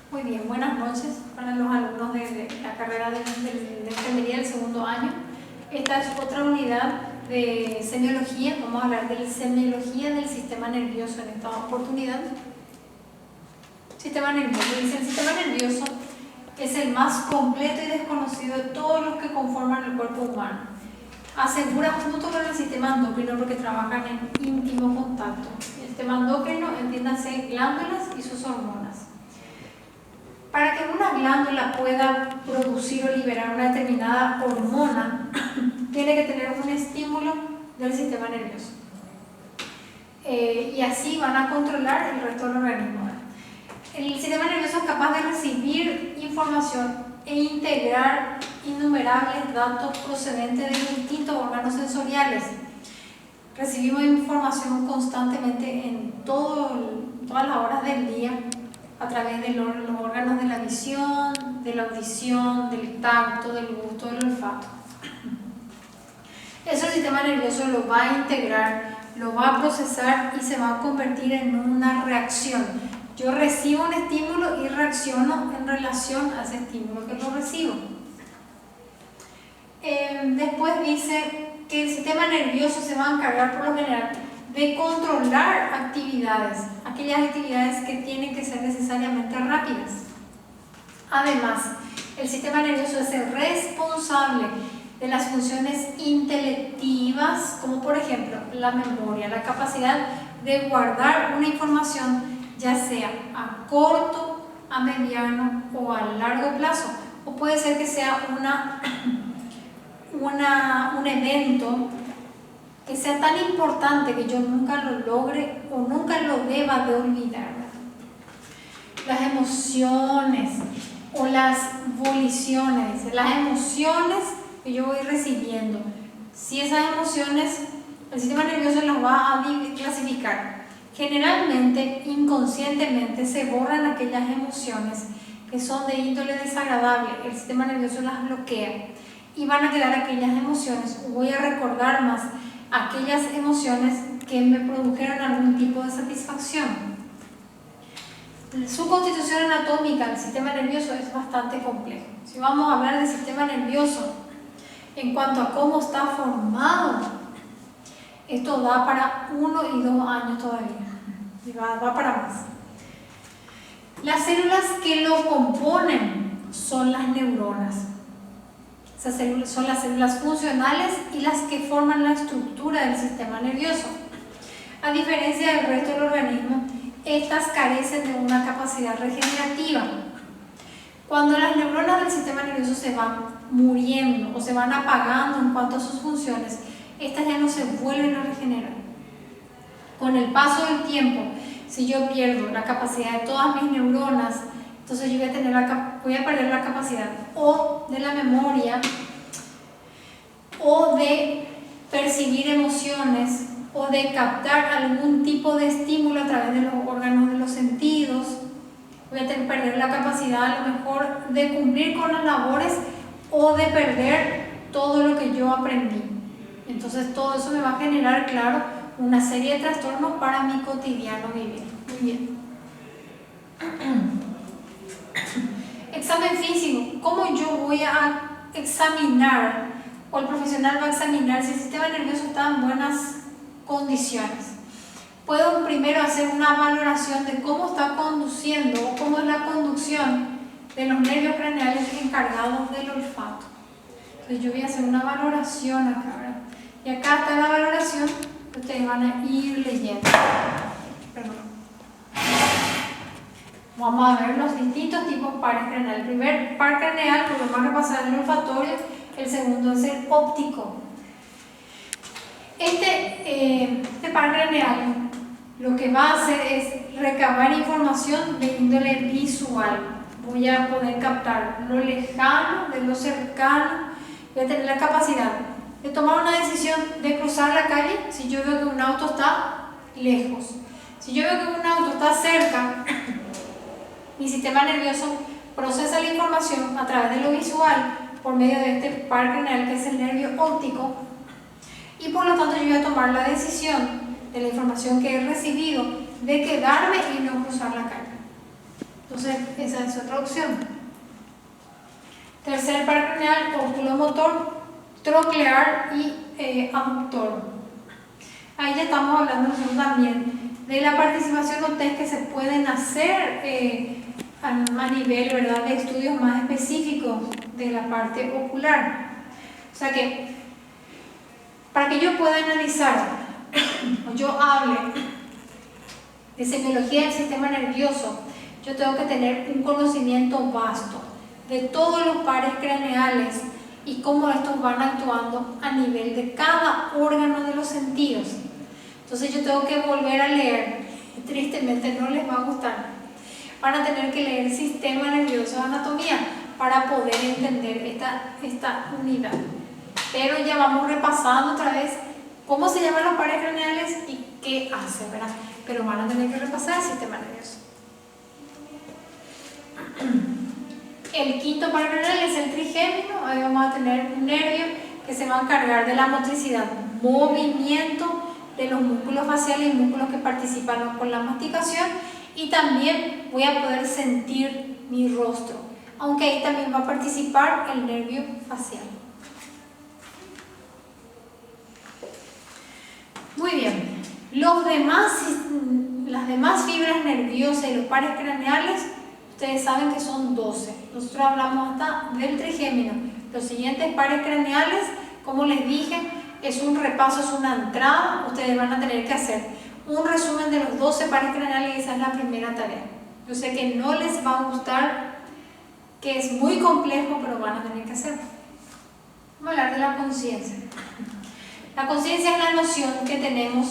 Muy bien, buenas noches para los alumnos de la carrera de enfermería del segundo año. Esta es otra unidad de semiología. Vamos a hablar de semiología del sistema nervioso en esta oportunidad. Sistema nervioso. Dice, el sistema nervioso es el más completo y desconocido de todos los que conforman el cuerpo humano. Asegura junto con el sistema endocrino porque trabajan en íntimo contacto. El sistema endocrino, entiéndase, glándulas y sus hormonas. Para que una glándula pueda producir o liberar una determinada hormona, tiene que tener un estímulo del sistema nervioso. Y así van a controlar el resto del organismo. El sistema nervioso es capaz de recibir información e integrar innumerables datos procedentes de distintos órganos sensoriales. Recibimos información constantemente en todas las horas del día, a través de los órganos de la visión, de la audición, del tacto, del gusto, del olfato. Eso el sistema nervioso lo va a integrar, lo va a procesar y se va a convertir en una reacción. Yo recibo un estímulo y reacciono en relación a ese estímulo que lo recibo. Después dice que el sistema nervioso se va a encargar por lo general de controlar actividades, aquellas actividades que tienen que ser necesariamente rápidas. Además, el sistema nervioso es el responsable de las funciones intelectivas, como por ejemplo la memoria, la capacidad de guardar una información, ya sea a corto, a mediano o a largo plazo, o puede ser que sea un evento que sea tan importante que yo nunca lo logre o nunca lo deba de olvidar. Las emociones o las voliciones, las emociones que yo voy recibiendo, si esas emociones el sistema nervioso las va a clasificar. Generalmente, inconscientemente, se borran aquellas emociones que son de índole desagradable, el sistema nervioso las bloquea y van a quedar aquellas emociones, voy a recordar más aquellas emociones que me produjeron algún tipo de satisfacción. Su constitución anatómica del sistema nervioso es bastante complejo. Si vamos a hablar del sistema nervioso en cuanto a cómo está formado, esto da para 1 y 2 años todavía, y va para más. Las células que lo componen son las neuronas. Esas células son las células funcionales y las que forman la estructura del sistema nervioso. A diferencia del resto del organismo, estas carecen de una capacidad regenerativa. Cuando las neuronas del sistema nervioso se van muriendo o se van apagando en cuanto a sus funciones, estas ya no se vuelven a regenerar. Con el paso del tiempo, si yo pierdo la capacidad de todas mis neuronas, entonces yo voy a perder la capacidad o de la memoria, o de percibir emociones, o de captar algún tipo de estímulo a través de los órganos de los sentidos. Voy a perder la capacidad a lo mejor de cumplir con las labores o de perder todo lo que yo aprendí. Entonces todo eso me va a generar, claro, una serie de trastornos para mi cotidiano vivir. Muy bien. Examen físico. ¿Cómo yo voy a examinar, o el profesional va a examinar si el sistema nervioso está en buenas condiciones? Puedo primero hacer una valoración de cómo está conduciendo o cómo es la conducción de los nervios craneales encargados del olfato. Entonces yo voy a hacer una valoración acá, ¿verdad? Y acá está la valoración que ustedes van a ir leyendo. Perdón. Vamos a ver los distintos tipos de pares craneales. El primer par craneal, pues lo vamos a repasar el olfatorio, el segundo es el óptico. Este par craneal lo que va a hacer es recabar información de índole visual. Voy a poder captar lo lejano de lo cercano. Voy a tener la capacidad de tomar una decisión de cruzar la calle si yo veo que un auto está lejos. Si yo veo que un auto está cerca, mi sistema nervioso procesa la información a través de lo visual por medio de este par craneal que es el nervio óptico, y por lo tanto yo voy a tomar la decisión de la información que he recibido de quedarme y no cruzar la calle. Entonces, esa es otra opción. Tercer par craneal, oculomotor, troclear y abductor. Ahí ya estamos hablando nosotros también de la participación o test que se pueden hacer a nivel, ¿verdad?, de estudios más específicos de la parte ocular. O sea que, para que yo pueda analizar o yo hable de semiología del sistema nervioso, yo tengo que tener un conocimiento vasto de todos los pares craneales y cómo estos van actuando a nivel de cada órgano de los sentidos. Entonces yo tengo que volver a leer, y tristemente no les va a gustar, van a tener que leer sistema nervioso, anatomía, para poder entender esta unidad. Pero ya vamos repasando otra vez cómo se llaman los pares craneales y qué hacen, ¿verdad? Pero van a tener que repasar el sistema nervioso. El quinto par craneal es el trigémino. Ahí vamos a tener un nervio que se va a encargar de la motricidad, movimiento de los músculos faciales y músculos que participan con la masticación, y también voy a poder sentir mi rostro, aunque ahí también va a participar el nervio facial. Muy bien, las demás fibras nerviosas y los pares craneales, ustedes saben que son 12. Nosotros hablamos hasta del trigémino. Los siguientes pares craneales, como les dije, es un repaso, es una entrada. Ustedes van a tener que hacer un resumen de los 12 pares craneales y esa es la primera tarea. Yo sé que no les va a gustar, que es muy complejo, pero van a tener que hacerlo. Vamos a hablar de la conciencia. La conciencia es la noción que tenemos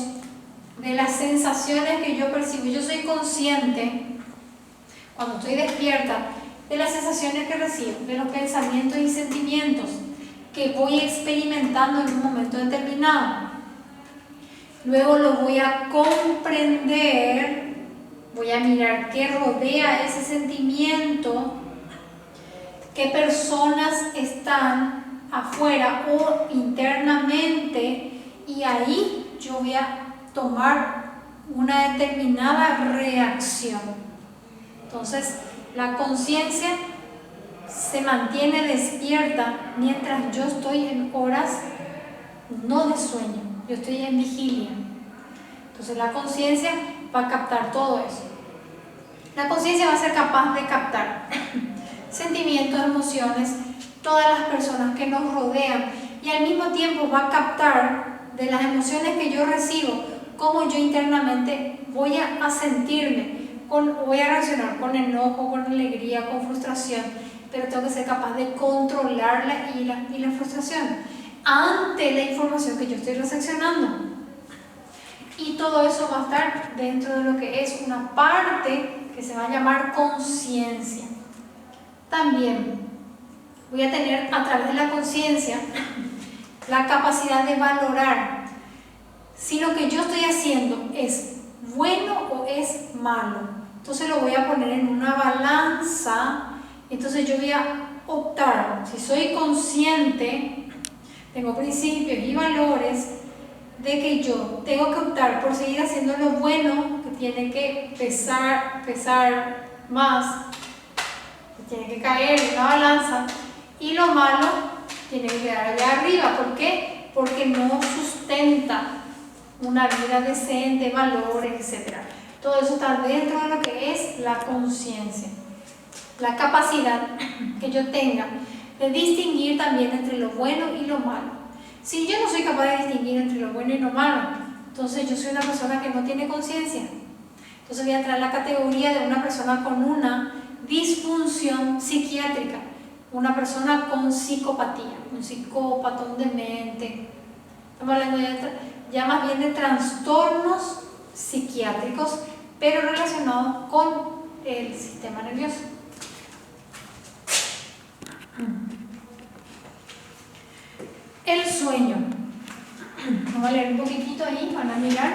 de las sensaciones que yo percibo. Yo soy consciente, cuando estoy despierta, de las sensaciones que recibo, de los pensamientos y sentimientos que voy experimentando en un momento determinado. Luego lo voy a comprender, voy a mirar qué rodea ese sentimiento, qué personas están afuera o internamente, y ahí yo voy a tomar una determinada reacción. Entonces, la conciencia se mantiene despierta mientras yo estoy en horas no de sueño, yo estoy en vigilia. Entonces la conciencia va a captar todo eso. La conciencia va a ser capaz de captar sentimientos, emociones, todas las personas que nos rodean, y al mismo tiempo va a captar de las emociones que yo recibo cómo yo internamente voy a sentirme, voy a reaccionar con enojo, con alegría, con frustración, pero tengo que ser capaz de controlar la ira y la frustración ante la información que yo estoy recepcionando. Y todo eso va a estar dentro de lo que es una parte que se va a llamar conciencia. También voy a tener a través de la conciencia la capacidad de valorar si lo que yo estoy haciendo es bueno o es malo. Entonces lo voy a poner en una balanza. Entonces yo voy a optar, si soy consciente, tengo principios y valores, de que yo tengo que optar por seguir haciendo lo bueno, que tiene que pesar más, que tiene que caer en una balanza, y lo malo tiene que quedar allá arriba. ¿Por qué? Porque no sustenta una vida decente, valores, etc. Todo eso está dentro de lo que es la conciencia. La capacidad que yo tenga de distinguir también entre lo bueno y lo malo. Si yo no soy capaz de distinguir entre lo bueno y lo malo, entonces yo soy una persona que no tiene conciencia. Entonces voy a entrar en la categoría de una persona con una disfunción psiquiátrica, una persona con psicopatía, un psicópata, un demente. Estamos hablando ya más bien de trastornos psiquiátricos, pero relacionados con el sistema nervioso. El sueño. Vamos a leer un poquitito ahí, van a mirar.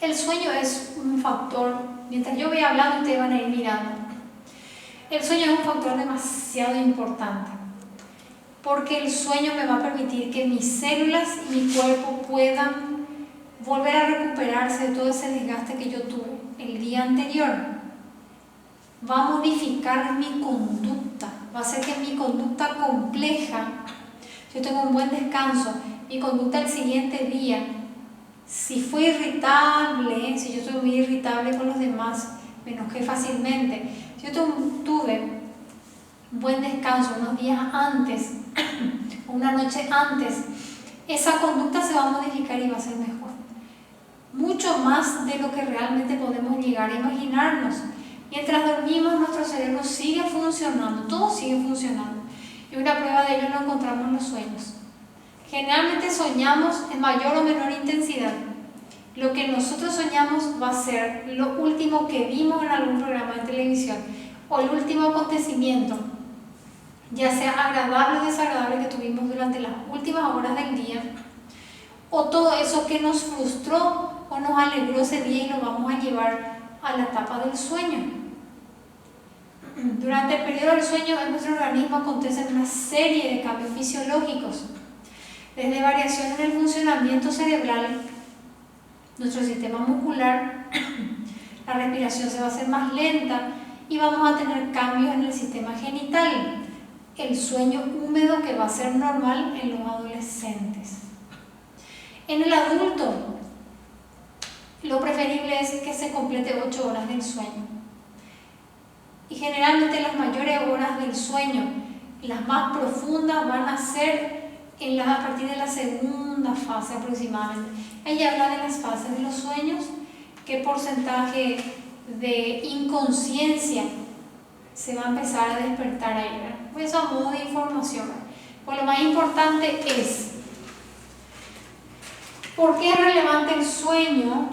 El sueño es un factor, mientras yo voy hablando ustedes van a ir mirando. El sueño es un factor demasiado importante, porque el sueño me va a permitir que mis células y mi cuerpo puedan volver a recuperarse de todo ese desgaste que yo tuve el día anterior. va a modificar mi conducta, va a hacer que mi conducta compleja, yo tengo un buen descanso, mi conducta el siguiente día, si fue irritable, si yo soy muy irritable con los demás, me enojé fácilmente, si yo tuve un buen descanso unos días antes, una noche antes, esa conducta se va a modificar y va a ser mejor. Mucho más de lo que realmente podemos llegar a imaginarnos. Mientras dormimos, nuestro cerebro sigue funcionando, todo sigue funcionando. Y una prueba de ello lo encontramos en los sueños. Generalmente soñamos en mayor o menor intensidad. Lo que nosotros soñamos va a ser lo último que vimos en algún programa de televisión o el último acontecimiento, ya sea agradable o desagradable que tuvimos durante las últimas horas del día, o todo eso que nos frustró o nos alegró ese día y lo vamos a llevar a la etapa del sueño. Durante el periodo del sueño en nuestro organismo acontecen una serie de cambios fisiológicos, desde variación en el funcionamiento cerebral, nuestro sistema muscular, la respiración se va a hacer más lenta y vamos a tener cambios en el sistema genital, el sueño húmedo que va a ser normal en los adolescentes. En el adulto, lo preferible es que se complete 8 horas del sueño. Y generalmente las mayores horas del sueño, las más profundas, van a ser a partir de la segunda fase aproximadamente. Ella habla de las fases de los sueños, qué porcentaje de inconsciencia se va a empezar a despertar ahí, ¿verdad? Pues eso a modo de información. Pues lo más importante es, ¿por qué es relevante el sueño?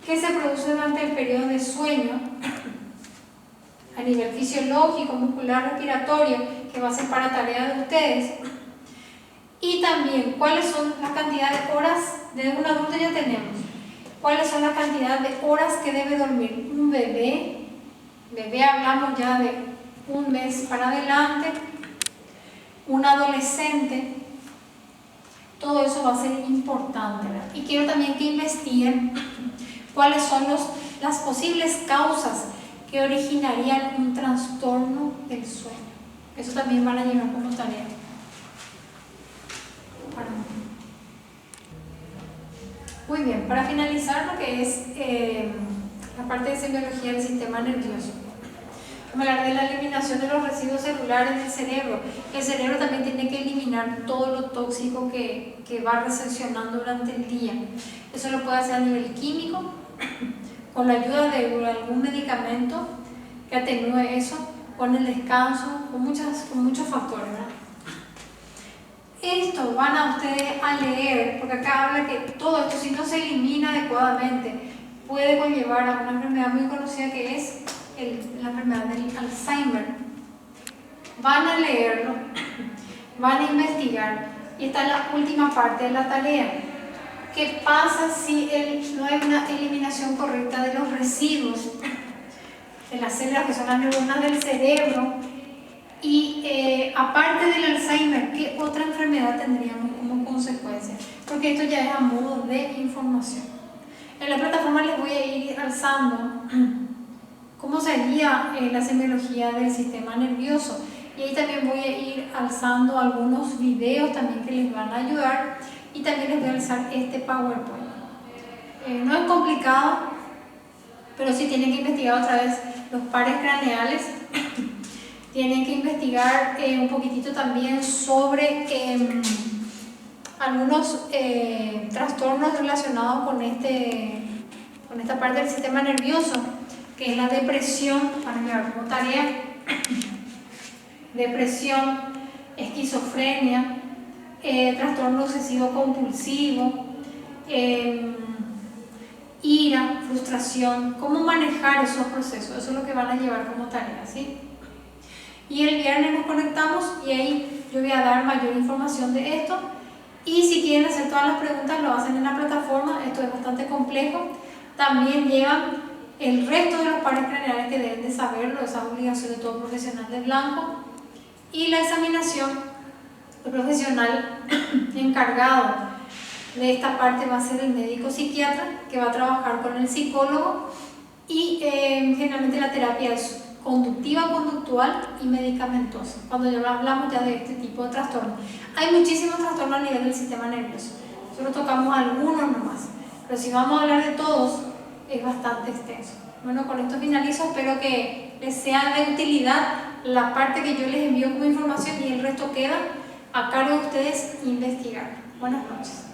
¿Qué se produce durante el periodo de sueño? A nivel fisiológico, muscular, respiratorio, que va a ser para tarea de ustedes. Y también, ¿cuáles son la cantidad de horas de un adulto? Ya tenemos. ¿Cuáles son la cantidad de horas que debe dormir un bebé? Bebé hablamos ya de 1 mes para adelante. Un adolescente. Todo eso va a ser importante, ¿verdad? Y quiero también que investiguen cuáles son las posibles causas que originarían un trastorno del sueño. Eso también van a llevar como tarea. Muy bien, para finalizar lo que es la parte de semiología del sistema nervioso, vamos a hablar de la eliminación de los residuos celulares del cerebro. El cerebro también tiene que eliminar todo lo tóxico que va recepcionando durante el día. Eso lo puede hacer a nivel químico, con la ayuda de algún medicamento que atenúe eso, con el descanso, con muchos factores, ¿verdad? Esto van a ustedes a leer, porque acá habla que todo esto, si no se elimina adecuadamente, puede conllevar a una enfermedad muy conocida que es la enfermedad del Alzheimer. Van a leerlo, van a investigar, y está en la última parte de la tarea. ¿Qué pasa si no hay una eliminación correcta de los residuos de las células que son las neuronas del cerebro? Y aparte del Alzheimer, ¿qué otra enfermedad tendríamos como consecuencia? Porque esto ya es a modo de información. En la plataforma les voy a ir alzando cómo sería la semiología del sistema nervioso. Y ahí también voy a ir alzando algunos videos también que les van a ayudar. Y también les voy a alzar este PowerPoint. No es complicado, pero sí tienen que investigar otra vez los pares craneales. Tienen que investigar un poquitito también sobre algunos trastornos relacionados con esta parte del sistema nervioso, que es la depresión, para llevar como tarea, depresión, esquizofrenia, trastorno obsesivo compulsivo, ira, frustración, cómo manejar esos procesos. Eso es lo que van a llevar como tarea, ¿sí? Y el viernes nos conectamos y ahí yo voy a dar mayor información de esto. Y si quieren hacer todas las preguntas, lo hacen en la plataforma. Esto es bastante complejo. También llevan el resto de los pares craneales que deben de saberlo. Esa es obligación de todo profesional de blanco. Y la examinación, el profesional encargado de esta parte va a ser el médico psiquiatra, que va a trabajar con el psicólogo. Y generalmente la terapia es conductiva, conductual y medicamentosa, cuando ya hablamos ya de este tipo de trastorno. Hay muchísimos trastornos a nivel del sistema nervioso, nosotros tocamos algunos nomás, pero si vamos a hablar de todos, es bastante extenso. Bueno, con esto finalizo, espero que les sea de utilidad la parte que yo les envío como información y el resto queda a cargo de ustedes investigar. Buenas noches.